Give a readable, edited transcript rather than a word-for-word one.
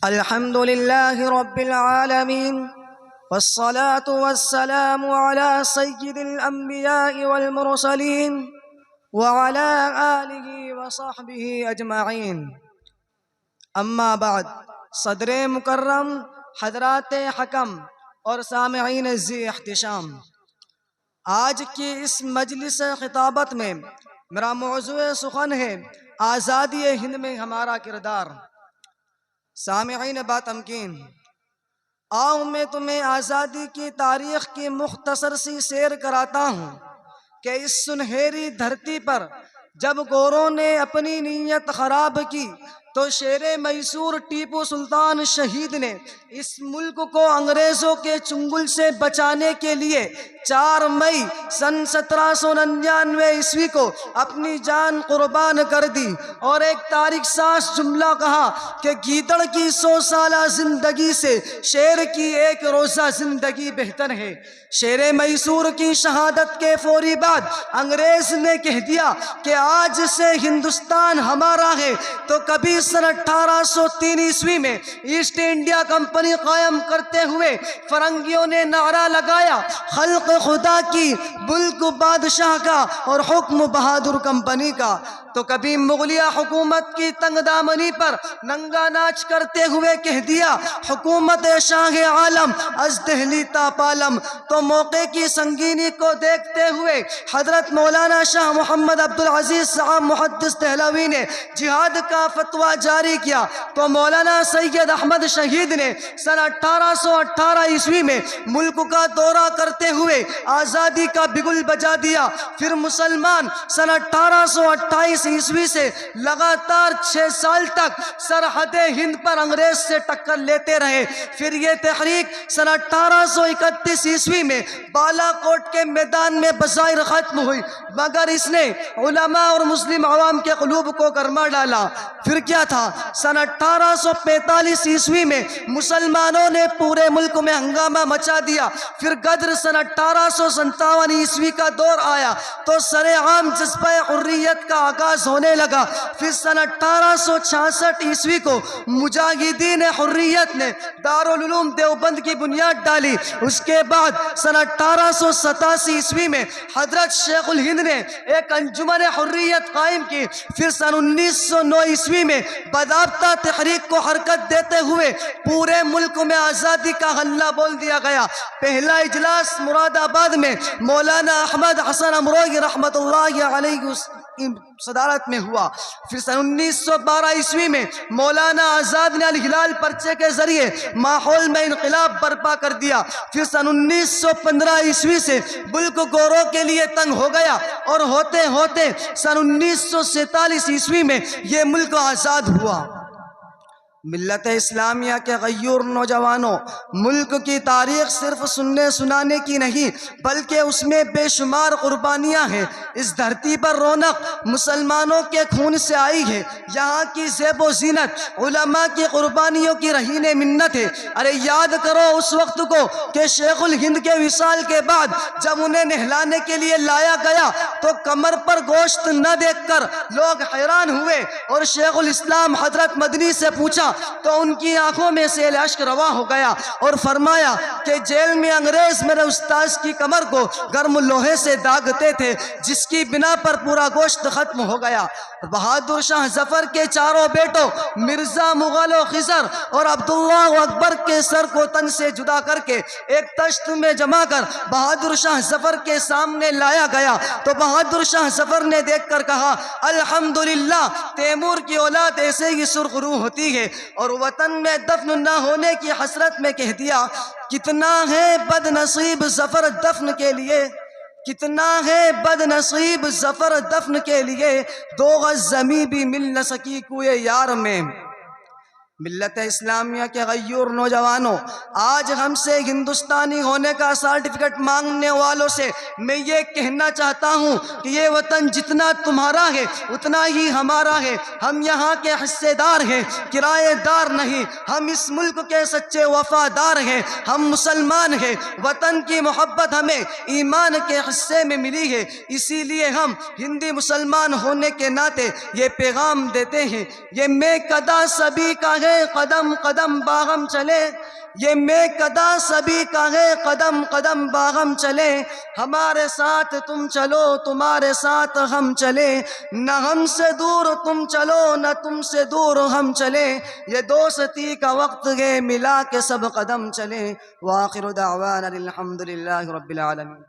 الحمد لله رب العالمين والصلاة والسلام على سيد الأنبياء والمرسلين وعلى آله وصحبه أجمعين اما بعد۔ صدر مکرم، حضرات حکم اور سامعین ذی احتشام، آج کی اس مجلس خطابت میں میرا موضوع سخن ہے آزادی ہند میں ہمارا کردار۔ سامعین با تمکین، آؤ میں تمہیں آزادی کی تاریخ کی مختصر سی سیر کراتا ہوں کہ اس سنہری دھرتی پر جب گوروں نے اپنی نیت خراب کی تو شیر میسور ٹیپو سلطان شہید نے اس ملک کو انگریزوں کے چنگل سے بچانے کے لیے 4 مئی سن 1799 عیسوی کو اپنی جان قربان کر دی اور ایک تاریخ ساز جملہ کہا کہ گیدڑ کی 100 سالہ زندگی سے شیر کی ایک روزہ زندگی بہتر ہے۔ شیر میسور کی شہادت کے فوری بعد انگریز نے کہہ دیا کہ آج سے ہندوستان ہمارا ہے، تو کبھی سن 1803 عیسوی میں ایسٹ انڈیا کمپنی قائم کرتے ہوئے فرنگیوں نے نعرہ لگایا، خلق خدا کی، ملک بادشاہ کا اور حکم بہادر کمپنی کا۔ تو کبھی مغلیہ حکومت کی تنگ دامنی پر ننگا ناچ کرتے ہوئے کہہ دیا، حکومت شاہ عالم از دہلی تا پالم۔ تو موقع کی سنگینی کو دیکھتے ہوئے حضرت مولانا شاہ محمد عبدالعزیز صاحب محدث دہلوی نے جہاد کا فتویٰ جاری کیا، تو مولانا سید احمد شہید نے سن 1818 عیسوی میں ملک کا دورہ کرتے ہوئے آزادی کا بگل بجا دیا۔ پھر مسلمان سن 1828 عیسوی سے لگاتار 6 سال تک سرحد ہند پر انگریز سے ٹکر لیتے رہے۔ پھر یہ تحریک سن 1831 عیسوی میں بالا کوٹ کے میدان میں بظاہر ختم ہوئی، مگر اس نے علماء اور مسلم عوام کے قلوب کو گرما ڈالا۔ پھر کیا تھا؟ سن 1845 عیسوی میں مسلمانوں نے پورے ملک میں ہنگامہ مچا دیا۔ پھر غدر سن 1857 عیسوی کا دور آیا تو سر عام جذبہ حریت کا آغاز ہونے لگا۔ پھر سن 1866 عیسوی کو مجاہدین حریت نے دارالعلوم دیوبند کی بنیاد ڈالی۔ اس کے بعد سن 1887 عیسوی میں حضرت شیخ الہند نے ایک انجمن حریت قائم کی۔ پھر سن 1909 عیسوی میں باضابطہ تحریک کو حرکت دیتے ہوئے پورے ملک میں آزادی کا حلہ بول دیا گیا۔ پہلا اجلاس مراد آباد میں مولانا احمد حسن امروئی رحمت اللہ علیہ کی صدارت میں ہوا۔ پھر سن 1912 عیسوی میں مولانا آزاد نے الہلال پرچے کے ذریعے ماحول میں انقلاب برپا کر دیا۔ پھر سن 1915 عیسوی سے ملک گوروں کے لیے تنگ ہو گیا اور ہوتے ہوتے سن 1947 عیسوی میں یہ ملک آزاد ہوا۔ ملت اسلامیہ کے غیور نوجوانوں، ملک کی تاریخ صرف سننے سنانے کی نہیں بلکہ اس میں بے شمار قربانیاں ہیں۔ اس دھرتی پر رونق مسلمانوں کے خون سے آئی ہے، یہاں کی زیب و زینت علماء کی قربانیوں کی رہین منت ہے۔ ارے یاد کرو اس وقت کو کہ شیخ الہند کے وصال کے بعد جب انہیں نہلانے کے لیے لایا گیا تو کمر پر گوشت نہ دیکھ کر لوگ حیران ہوئے، اور شیخ الاسلام حضرت مدنی سے پوچھا تو ان کی آنکھوں میں سے اشک رواں ہو گیا اور فرمایا کہ جیل میں انگریز میرے استاذ کی کمر کو گرم لوہے سے داغتے تھے، جس کی بنا پر پورا گوشت ختم ہو گیا۔ بہادر شاہ ظفر کے 4 بیٹوں مرزا، مغل و خضر اور عبداللہ و اکبر کے سر کو تن سے جدا کر کے ایک تشت میں جما کر بہادر شاہ ظفر کے سامنے لایا گیا، تو بہادر شاہ ظفر نے دیکھ کر کہا، الحمدللہ، تیمور کی اولاد ایسے ہی سرخ روح ہوتی ہے، اور وطن میں دفن نہ ہونے کی حسرت میں کہہ دیا، کتنا ہے بد نصیب ظفر دفن کے لیے، کتنا ہے بد نصیب ظفر دفن کے لیے، 2 گز زمیں بھی مل نہ سکی کوئے یار میں۔ ملت اسلامیہ کے غیور نوجوانوں، آج ہم سے ہندوستانی ہونے کا سرٹیفکیٹ مانگنے والوں سے میں یہ کہنا چاہتا ہوں کہ یہ وطن جتنا تمہارا ہے اتنا ہی ہمارا ہے۔ ہم یہاں کے حصے دار ہیں، کرایہ دار نہیں۔ ہم اس ملک کے سچے وفادار ہیں، ہم مسلمان ہیں۔ وطن کی محبت ہمیں ایمان کے حصے میں ملی ہے، اسی لیے ہم ہندی مسلمان ہونے کے ناطے یہ پیغام دیتے ہیں، یہ میں قدا سبھی کا ہے ہے قدم قدم باغم چلے، یہ میں قدا سبھی کا ہے قدم قدم باغم چلے، ہمارے ساتھ تم چلو تمہارے ساتھ ہم چلے، نہ ہم سے دور تم چلو نہ تم سے دور ہم چلے، یہ دوستی کا وقت ہے ملا کے سب قدم چلے۔ وآخر دعوانا الحمد للہ رب العالمین۔